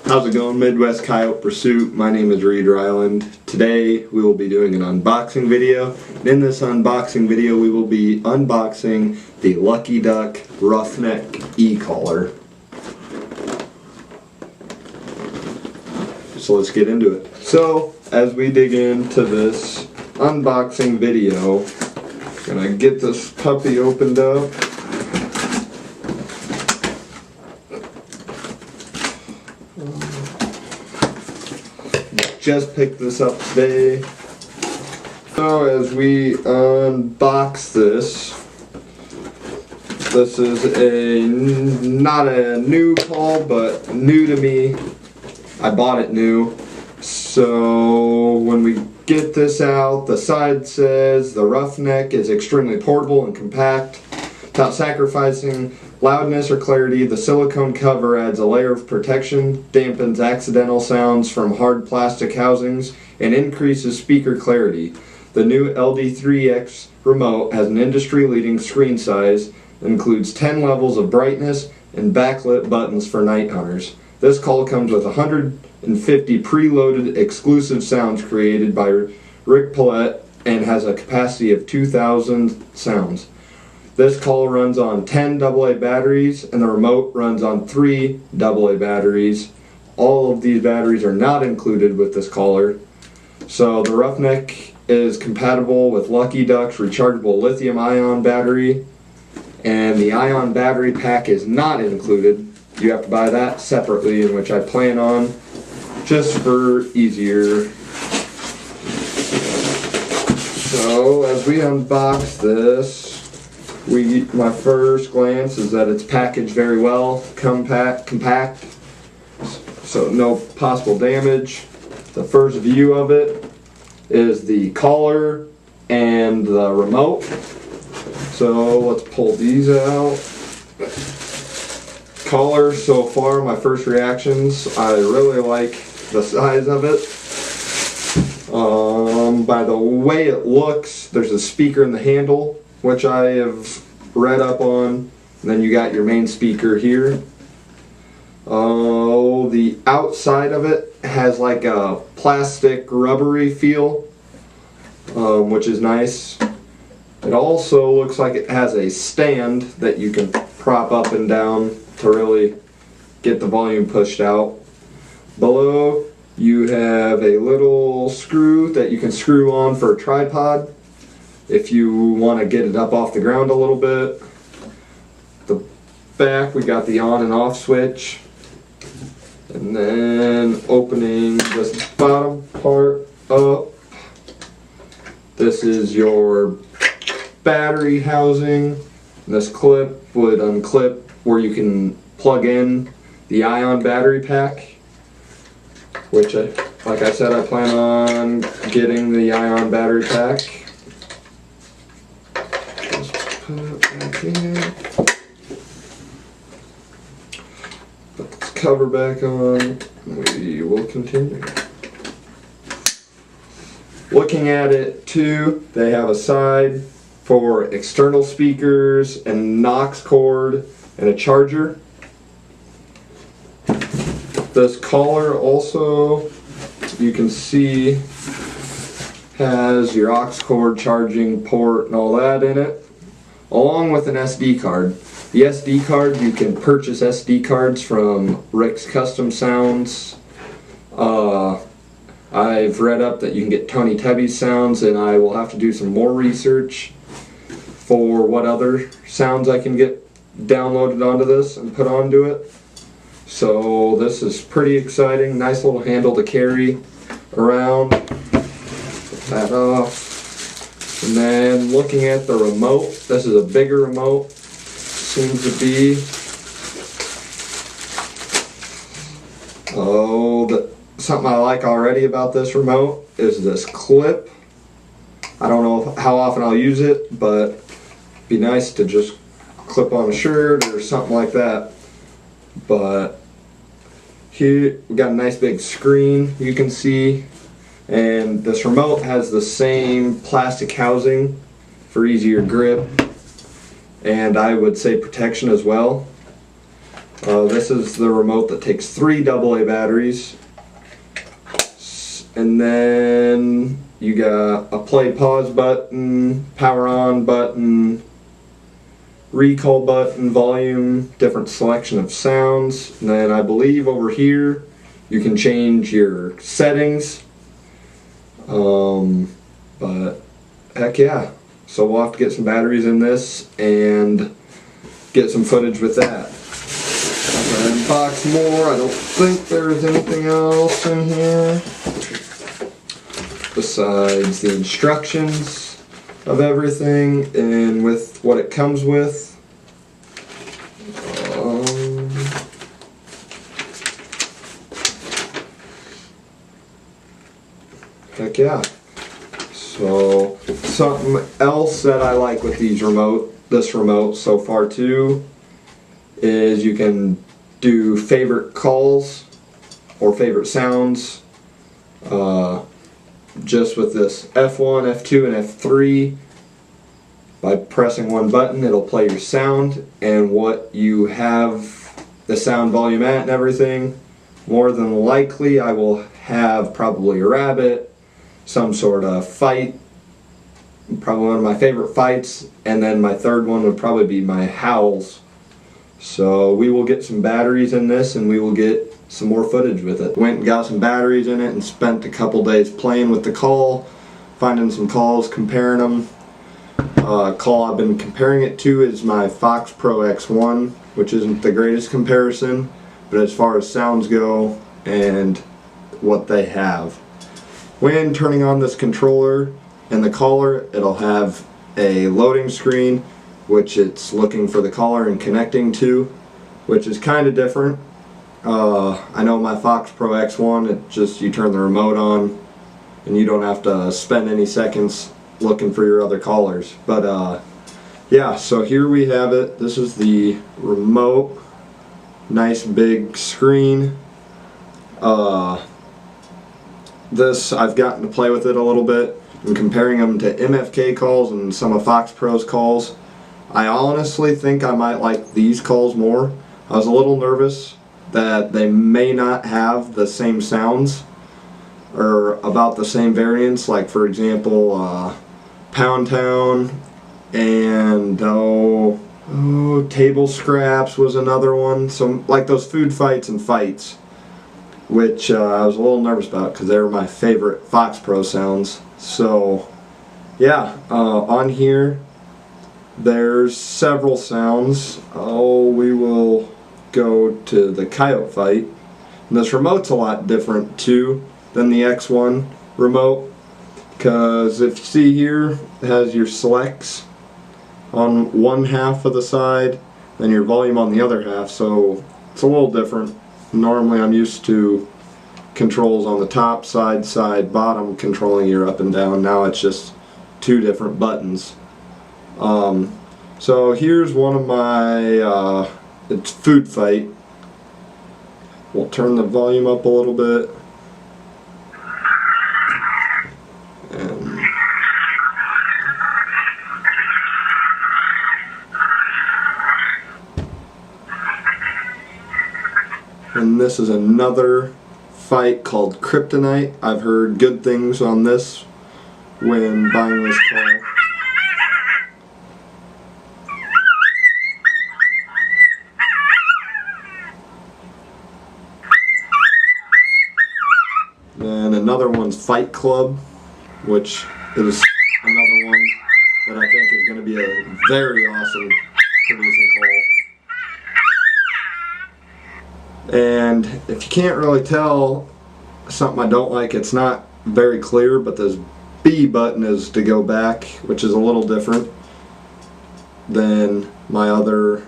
How's it going, Midwest Coyote Pursuit? My name is Reed Reiland. Today we will be doing an unboxing video. In this unboxing video we will be unboxing the Lucky Duck Roughneck e-collar. So let's get into it. So as we dig into this unboxing video, I'm gonna get this puppy opened up. Just picked this up today. So as we unbox this is not a new call, but new to me. I bought it new. So when we get this out, the side says the Roughneck is extremely portable and compact. Without sacrificing loudness or clarity, the silicone cover adds a layer of protection, dampens accidental sounds from hard plastic housings, and increases speaker clarity. The new LD3X remote has an industry-leading screen size, includes 10 levels of brightness, and backlit buttons for night hunters. This call comes with 150 preloaded exclusive sounds created by Rick Paulette and has a capacity of 2,000 sounds. This call runs on 10 AA batteries and the remote runs on 3 AA batteries. All of these batteries are not included with this collar. So the Roughneck is compatible with Lucky Duck's rechargeable lithium-ion battery, and the ion battery pack is not included. You have to buy that separately, in which I plan on just for easier. So as we unbox this, my first glance is that it's packaged very well, compact, so no possible damage. The first view of it is the collar and the remote. So let's pull these out. Collar, so far, my first reactions, I really like the size of it. By the way it looks, there's a speaker in the handle, which I have read up on, and then you got your main speaker here. The outside of it has like a plastic rubbery feel, which is nice. It also looks like it has a stand that you can prop up and down to really get the volume pushed out. Below you have a little screw that you can screw on for a tripod if you want to get it up off the ground a little bit. The back, we got the on and off switch, and then opening this bottom part up, this is your battery housing. This clip would unclip where you can plug in the ion battery pack, which like I said, I plan on getting the ion battery pack. Just put it back in. Put this cover back on. We will continue. Looking at it too, they have a side for external speakers and aux cord and a charger. This collar also, you can see, has your aux cord charging port and all that in it, along with an SD card. The SD card, you can purchase SD cards from Rick's Custom Sounds. I've read up that you can get Tony Tebby's sounds, and I will have to do some more research for what other sounds I can get downloaded onto this and put onto it. So this is pretty exciting. Nice little handle to carry around. Put that off. And then looking at the remote, this is a bigger remote. Seems to be. Something I like already about this remote is this clip. I don't know how often I'll use it, but it'd be nice to just clip on a shirt or something like that. But here we got a nice big screen you can see, and this remote has the same plastic housing for easier grip, and I would say protection as well. This is the remote that takes 3 AA batteries. And then you got a play pause button, power on button, recall button, volume, different selection of sounds. And then I believe over here you can change your settings. But heck yeah. So we'll have to get some batteries in this and get some footage with that. Unbox more. I don't think there's anything else in here besides the instructions of everything and with what it comes with. Heck yeah. So something else that I like with this remote so far too, is you can do favorite calls or favorite sounds just with this F1, F2, and F3. By pressing one button, it'll play your sound and what you have the sound volume at and everything. More than likely I will have probably a rabbit, some sort of fight, probably one of my favorite fights, and then my third one would probably be my howls. So we will get some batteries in this and we will get some more footage with it. Went and got some batteries in it and spent a couple days playing with the call, finding some calls, comparing them. Call I've been comparing it to is my Fox Pro X1, which isn't the greatest comparison, but as far as sounds go and what they have. When turning on this controller and the caller, it'll have a loading screen which it's looking for the caller and connecting to, which is kind of different. I know my Fox Pro X1, it just, you turn the remote on and you don't have to spend any seconds looking for your other callers. But yeah, so here we have it. This is the remote. Nice big screen. This, I've gotten to play with it a little bit and comparing them to MFK calls and some of Fox Pro's calls. I honestly think I might like these calls more. I was a little nervous that they may not have the same sounds or about the same variants, like for example Pound Town and Table Scraps was another one. So like those food fights and fights, which I was a little nervous about because they were my favorite Fox Pro sounds. So yeah, on here there's several sounds. We will go to the Coyote fight. And this remote's a lot different too than the X1 remote, because if you see here, it has your selects on one half of the side and your volume on the other half, so it's a little different. Normally I'm used to controls on the top, side, bottom, controlling your up and down. Now it's just 2 different buttons. So here's one of my, it's food fight. We'll turn the volume up a little bit. And this is another fight called Kryptonite. I've heard good things on this when buying this call. Then another one's Fight Club, which is another one that I think is going to be a very awesome producing call. And if you can't really tell, something I don't like, it's not very clear, but this B button is to go back, which is a little different than my other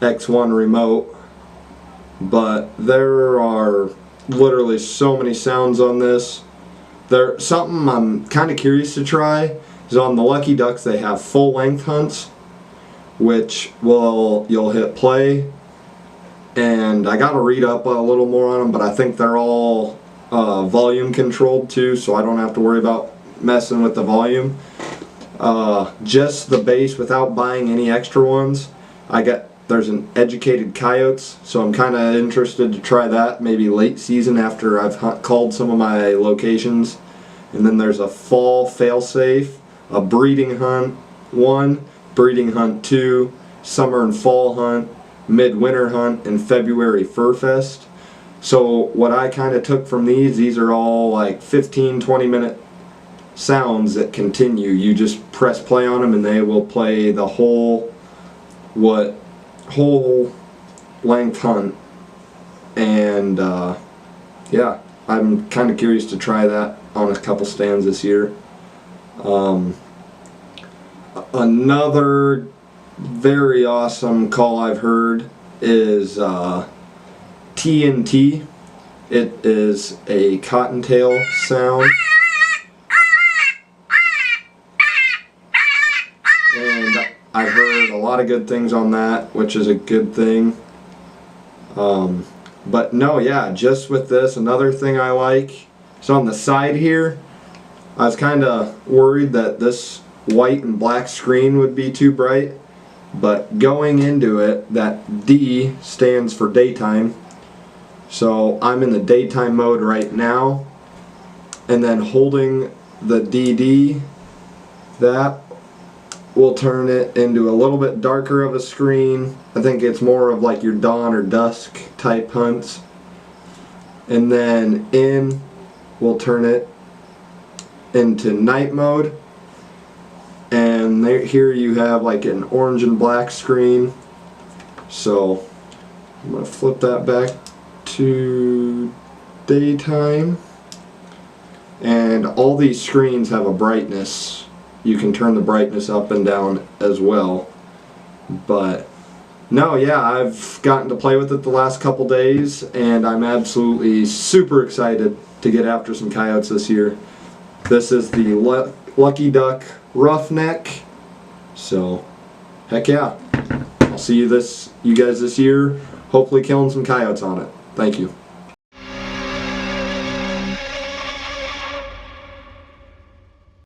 X1 remote. But there are literally so many sounds on this. Something I'm kind of curious to try is on the Lucky Ducks they have full length hunts, which you'll hit play, and I gotta read up a little more on them, but I think they're all volume controlled too, so I don't have to worry about messing with the volume. Just the bass without buying any extra ones, I got there's an educated coyotes, so I'm kind of interested to try that maybe late season after I've called some of my locations. And then there's a fall failsafe, a breeding hunt 1, breeding hunt 2, summer and fall hunt, midwinter hunt, and February Fur Fest. So what I kind of took from these are all like 15-20 minute sounds that continue. You just press play on them and they will play the whole length hunt. And yeah, I'm kind of curious to try that on a couple stands this year. Another very awesome call I've heard is TNT. It is a cottontail sound, and I've heard a lot of good things on that, which is a good thing. But no, yeah, just with this, another thing I like, so on the side here, I was kind of worried that this white and black screen would be too bright, but going into it, that D stands for daytime, so I'm in the daytime mode right now, and then holding the DD, that will turn it into a little bit darker of a screen. I think it's more of like your dawn or dusk type hunts. And then in will turn it into night mode. And there, here you have like an orange and black screen. So I'm going to flip that back to daytime. And all these screens have a brightness. You can turn the brightness up and down as well. But no, yeah, I've gotten to play with it the last couple days, and I'm absolutely super excited to get after some coyotes this year. This is the Lucky Duck Roughneck. So, heck yeah. I'll see you guys this year, hopefully killing some coyotes on it. Thank you.